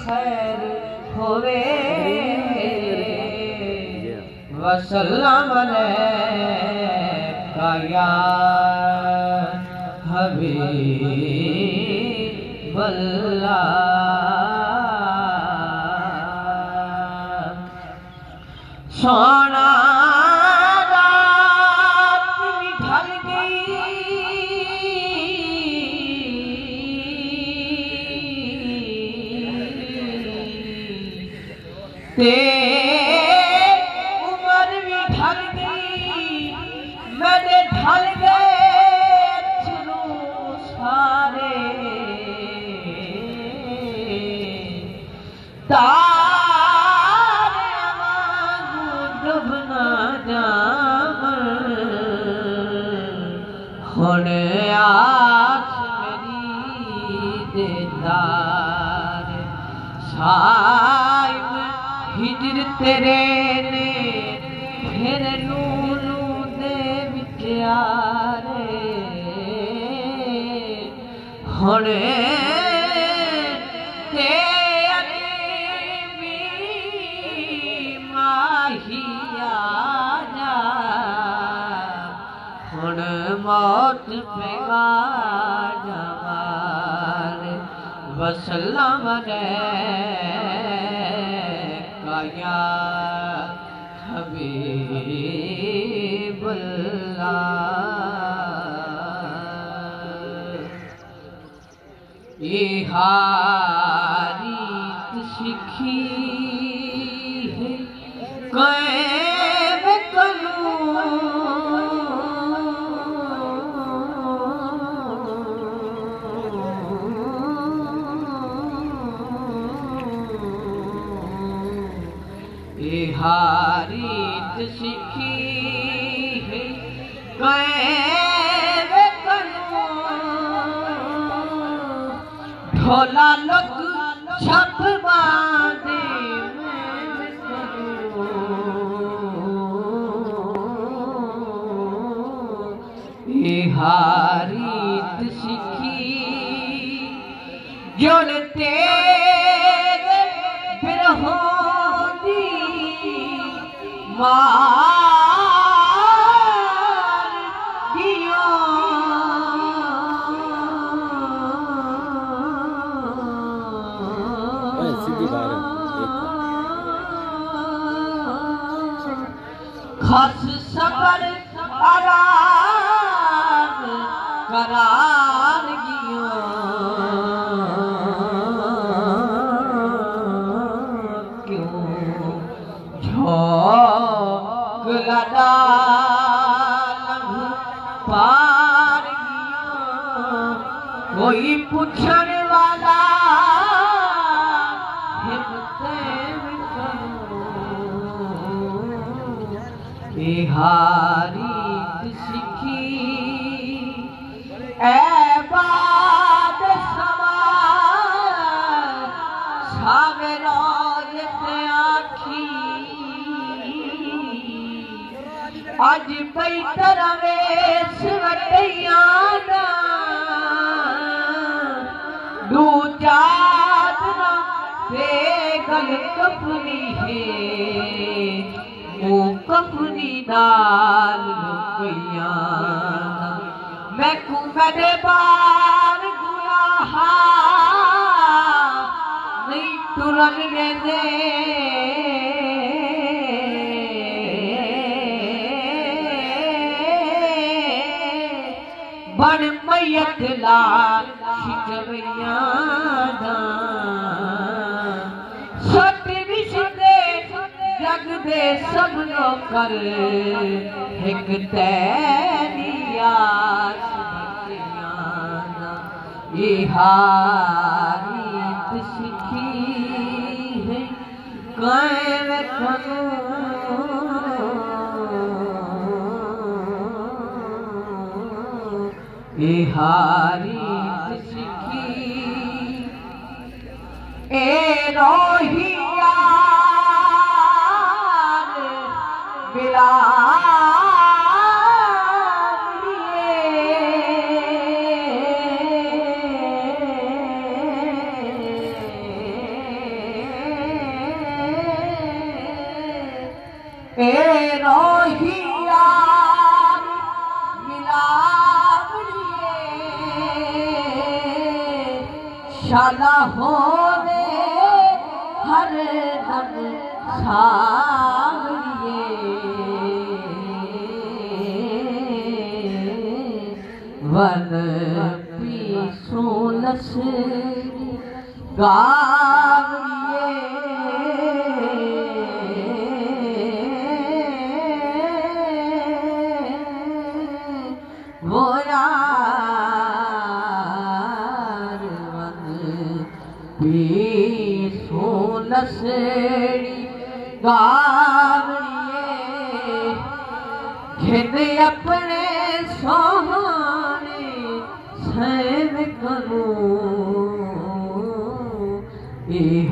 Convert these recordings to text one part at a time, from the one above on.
खैर होवे वसल्लम अलैका या हबीबल्लाह। सोना रात भी ढल गई उम्र भी ढल गई मैंने ढल गए अथरू सारे तारे वांगू डुबना जामन हुण आस मेरी दीदार साहिब हिजर तेरे ने फिर नूनू दे विचारे हुण हुण मौत पेगा जमाल वसल्लम अलैका या हबीबल्लाह। ये हारीत सीखी है कैब करूं ये हारीत सीखी है कैब करूं ढोला लोग छप बांधे मैं करूं ये हारीत सीखी जो तेरे बिरहों मार दिया खस सबर आराम करार गियो क्यों लदा पार गया कोई पूछन वाला ये हारीत सीखी ए बाद सवार सावे रोज ते आखी अज पई तरवेश वटैयां दा दू चादरा ते गल कफनी है मुँह कफनी नाल लुकैयां मैं कू मेरे बार गुनाह नहीं तुरन दे बन मैयत लाल शिकवैया सट रिश्ते जग दे सब नौकर एक तेरी आस ये हारीत सीखी है कैब करूं ये हारीत सीखी ए रोहिया बिला शाला होवे हर दम सावरिए वन पीसो लस गावरिए वो यार वन पीसो लसड़ी गावरिए घिन अपने सोहाने सैन करूं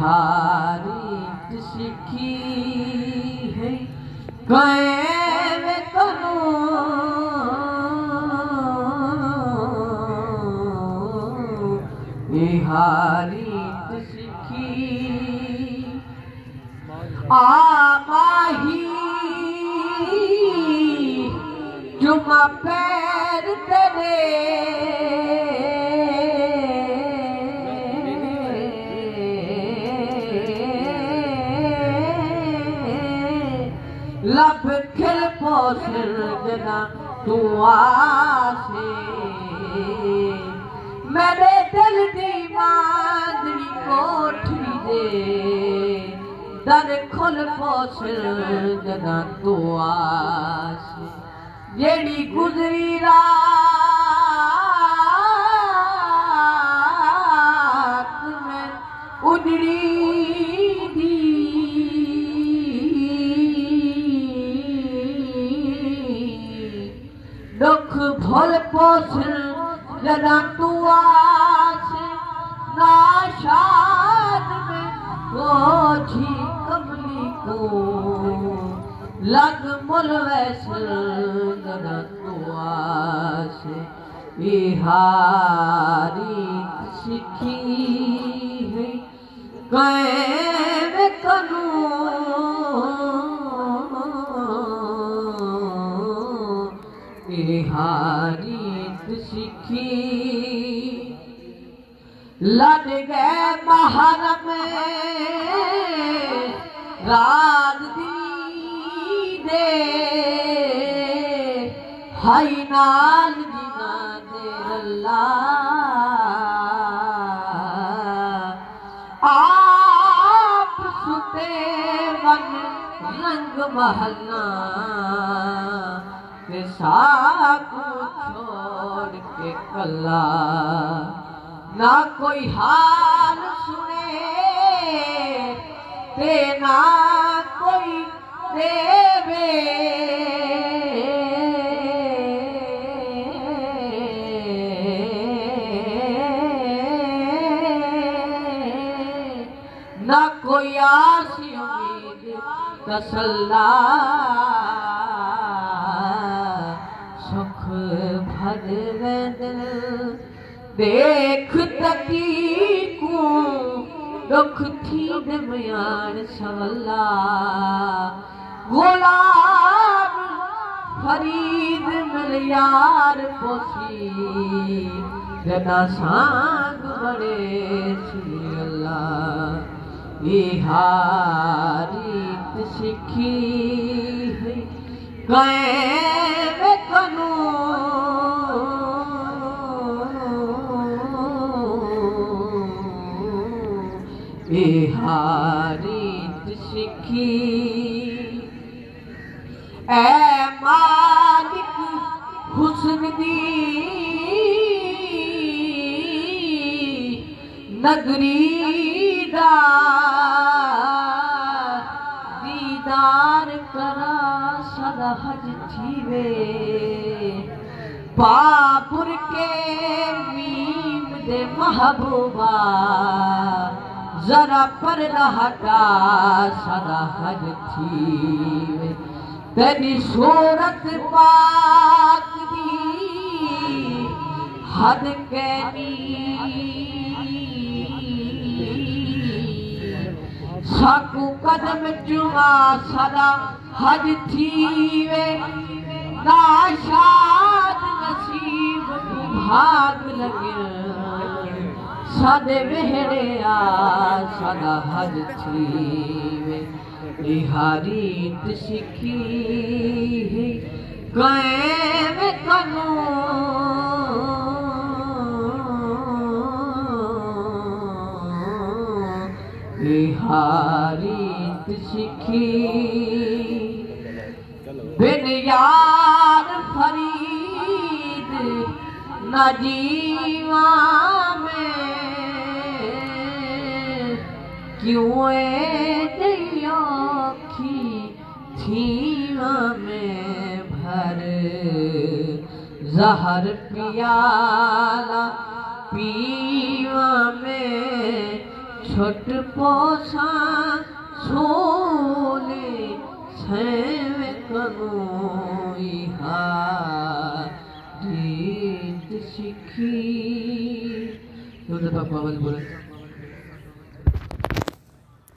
हारी सीखी है कैम करूं हारी सीखी आमाही जुमा पैर तेरे लब खिल पोसल जना तू आसे मेरे दिल दी मांदड़ी कोठी दे दर खुल पोसल जना तू आसे जेड़ी गुजरी रात में उजड़ी दुख भोल पोसल जना तू आस नाशाद में कोठी कमली को लग मुल वैसल जना तू आस हारी सीखी है कैम करूं हारी सीखी लड़ गए महरम राज दी दे हाई नाल जिना दे अल्लाह आप सुते वन रंग महला के साकू छोड़ के कला ना कोई हाल सुने ते ना कोई देवे ना कोई आस उम्मीद तसल्ला सुख भर दिल देख तकी को दुख थी दरमियान सवल्ला गुलाब फरीद मिल यार पोसी जना सांग बड़े सी अल्लाह हारी सीखी है कैम करूं हारी सीखी ऐ मालिक हुस्न दी नगरी दा दीदार करा सदा हज थीवे पापुर के मीम दे महबूबा जरा पर हटा सदा हज थी तेरी सूरत पाक दी हद कैनी साकू कदम जुआ सदा हज थी नाशाद नसीब भाग लगे सादे वेहड़े आ सादा हज थीवे इहारी सिखी कैम कनो इहारी सिखी बिन यार फरीद न जीवा में क्यों आखी थीवा में भर जहर पियाला पीवा में छोट पोसा सोले सेव करो रीत सिखी। बाबा बोले